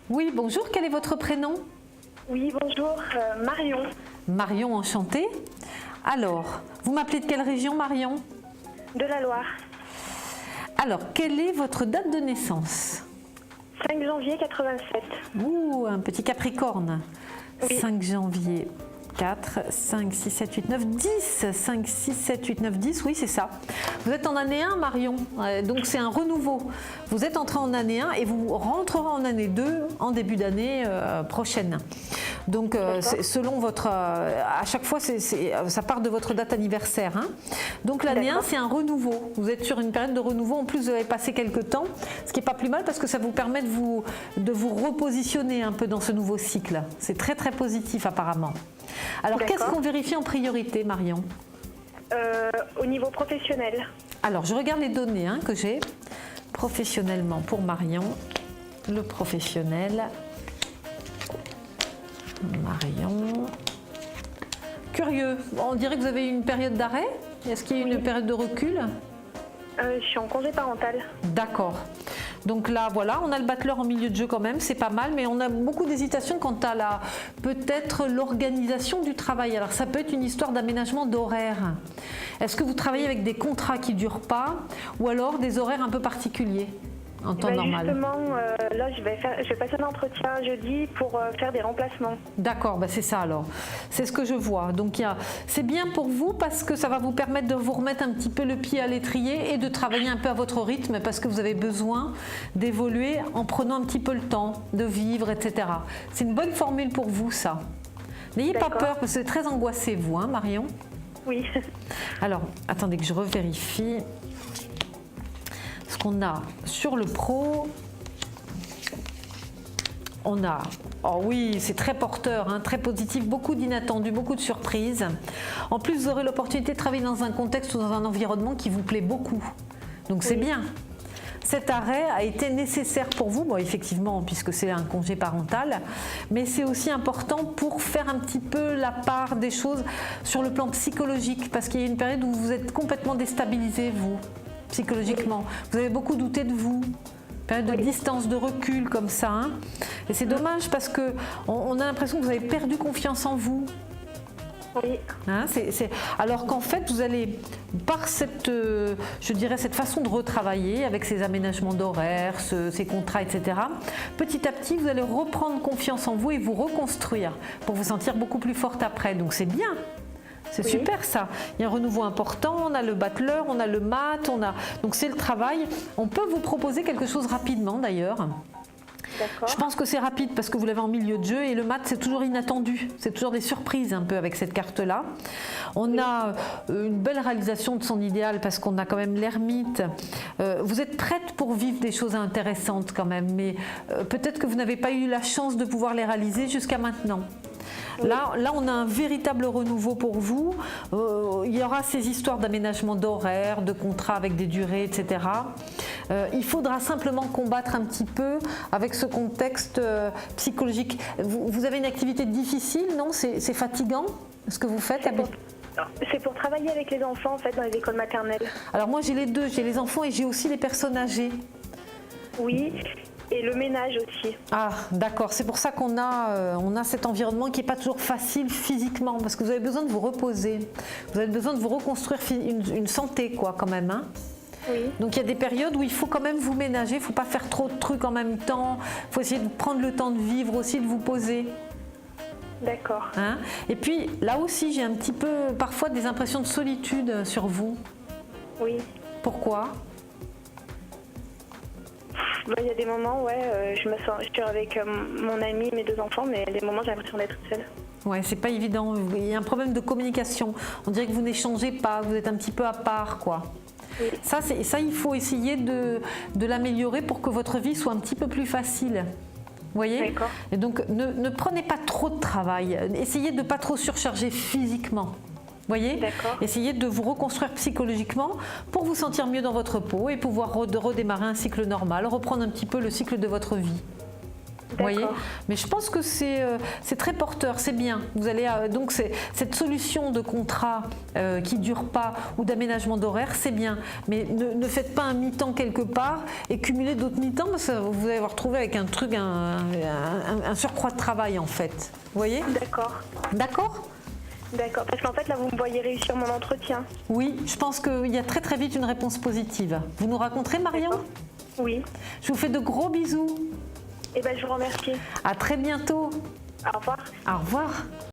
Oui, bonjour, quel est votre prénom? Oui, bonjour, Marion, Marion, enchantée. Alors, vous m'appelez de quelle région, Marion? de la Loire. Alors, quelle est votre date de naissance? 5 janvier 87. Ouh, un petit Capricorne. Oui. 5 janvier, 4, 5, 6, 7, 8, 9, 10. 5, 6, 7, 8, 9, 10, oui, c'est ça. Vous êtes en année 1, Marion, donc c'est un renouveau. Vous êtes entré en année 1 et vous rentrerez en année 2 en début d'année prochaine. Donc, selon votre... à chaque fois, ça part de votre date anniversaire. Hein. Donc, l'année 1, c'est un renouveau. Vous êtes sur une période de renouveau. En plus, vous avez passé quelques temps, ce qui n'est pas plus mal parce que ça vous permet de vous repositionner un peu dans ce nouveau cycle. C'est très, très positif, apparemment. Alors, qu'est-ce qu'on vérifie en priorité, Marion? Au niveau professionnel. Alors, je regarde les données que j'ai professionnellement pour Marion. Le professionnel... Marion. Curieux, on dirait que vous avez eu une période d'arrêt. Est-ce qu'il y a eu une période de recul? Je suis en congé parental. D'accord. Donc là, voilà, on a le battleur en milieu de jeu quand même, c'est pas mal, mais on a beaucoup d'hésitation quant à peut-être l'organisation du travail. Alors ça peut être une histoire d'aménagement d'horaire. Est-ce que vous travaillez avec des contrats qui ne durent pas ou alors des horaires un peu particuliers en temps normal? Justement, là, je vais passer un entretien jeudi pour faire des remplacements. D'accord, c'est ça alors. C'est ce que je vois. Donc c'est bien pour vous parce que ça va vous permettre de vous remettre un petit peu le pied à l'étrier et de travailler un peu à votre rythme parce que vous avez besoin d'évoluer en prenant un petit peu le temps, de vivre, etc. C'est une bonne formule pour vous, ça. N'ayez pas peur parce que c'est très angoissé, vous, Marion? Oui. Alors, attendez que je revérifie. Ce qu'on a sur le pro, on a, oh oui, c'est très porteur, très positif, beaucoup d'inattendus, beaucoup de surprises. En plus, vous aurez l'opportunité de travailler dans un contexte ou dans un environnement qui vous plaît beaucoup. Donc c'est bien. Cet arrêt a été nécessaire pour vous, bon, effectivement, puisque c'est un congé parental, mais c'est aussi important pour faire un petit peu la part des choses sur le plan psychologique, parce qu'il y a une période où vous êtes complètement déstabilisé, vous, psychologiquement. Vous avez beaucoup douté de vous. Période de distance, de recul comme ça. Et c'est dommage parce qu'on a l'impression que vous avez perdu confiance en vous. Oui. Alors qu'en fait, vous allez, par cette façon de retravailler avec ces aménagements d'horaires, ces contrats, etc., petit à petit, vous allez reprendre confiance en vous et vous reconstruire pour vous sentir beaucoup plus forte après. Donc c'est bien. C'est super ça. Il y a un renouveau important, on a le battleur, on a le mat, donc c'est le travail. On peut vous proposer quelque chose rapidement d'ailleurs. Je pense que c'est rapide parce que vous l'avez en milieu de jeu et le mat c'est toujours inattendu, c'est toujours des surprises un peu avec cette carte-là. On a une belle réalisation de son idéal parce qu'on a quand même l'ermite. Vous êtes prête pour vivre des choses intéressantes quand même, mais peut-être que vous n'avez pas eu la chance de pouvoir les réaliser jusqu'à maintenant. Là, on a un véritable renouveau pour vous. Il y aura ces histoires d'aménagement d'horaires, de contrats avec des durées, etc. Il faudra simplement combattre un petit peu avec ce contexte psychologique. Vous avez une activité difficile, non? C'est fatigant ce que vous faites? C'est pour travailler avec les enfants en fait dans les écoles maternelles. Alors moi j'ai les deux, j'ai les enfants et j'ai aussi les personnes âgées. Oui. Et le ménage aussi. Ah, d'accord. C'est pour ça qu'on a cet environnement qui n'est pas toujours facile physiquement, parce que vous avez besoin de vous reposer. Vous avez besoin de vous reconstruire une santé, quoi, quand même. Oui. Donc il y a des périodes où il faut quand même vous ménager, il ne faut pas faire trop de trucs en même temps. Il faut essayer de prendre le temps de vivre aussi, de vous poser. D'accord. Et puis là aussi, j'ai un petit peu parfois des impressions de solitude sur vous. Oui. Pourquoi ? Il y a des moments, je suis avec mon ami, mes 2 enfants, mais des moments j'ai l'impression d'être toute seule. Ouais, c'est pas évident. Il y a un problème de communication. On dirait que vous n'échangez pas, vous êtes un petit peu à part, quoi. Oui. Ça, il faut essayer de l'améliorer pour que votre vie soit un petit peu plus facile. Vous voyez ? Et donc, ne prenez pas trop de travail. Essayez de ne pas trop surcharger physiquement. Voyez, essayez de vous reconstruire psychologiquement pour vous sentir mieux dans votre peau et pouvoir redémarrer un cycle normal, reprendre un petit peu le cycle de votre vie. Vous voyez, mais je pense que c'est très porteur, c'est bien. Vous allez donc cette solution de contrat qui dure pas ou d'aménagement d'horaire, c'est bien. Mais ne faites pas un mi-temps quelque part et cumulez d'autres mi-temps parce que vous allez vous retrouver avec un truc, un surcroît de travail en fait. Vous voyez? D'accord. D'accord. D'accord, parce qu'en fait là vous me voyez réussir mon entretien. Oui, je pense qu'il y a très très vite une réponse positive. Vous nous raconterez, Marion? Oui. Je vous fais de gros bisous. Eh ben je vous remercie. À très bientôt. Au revoir. Au revoir.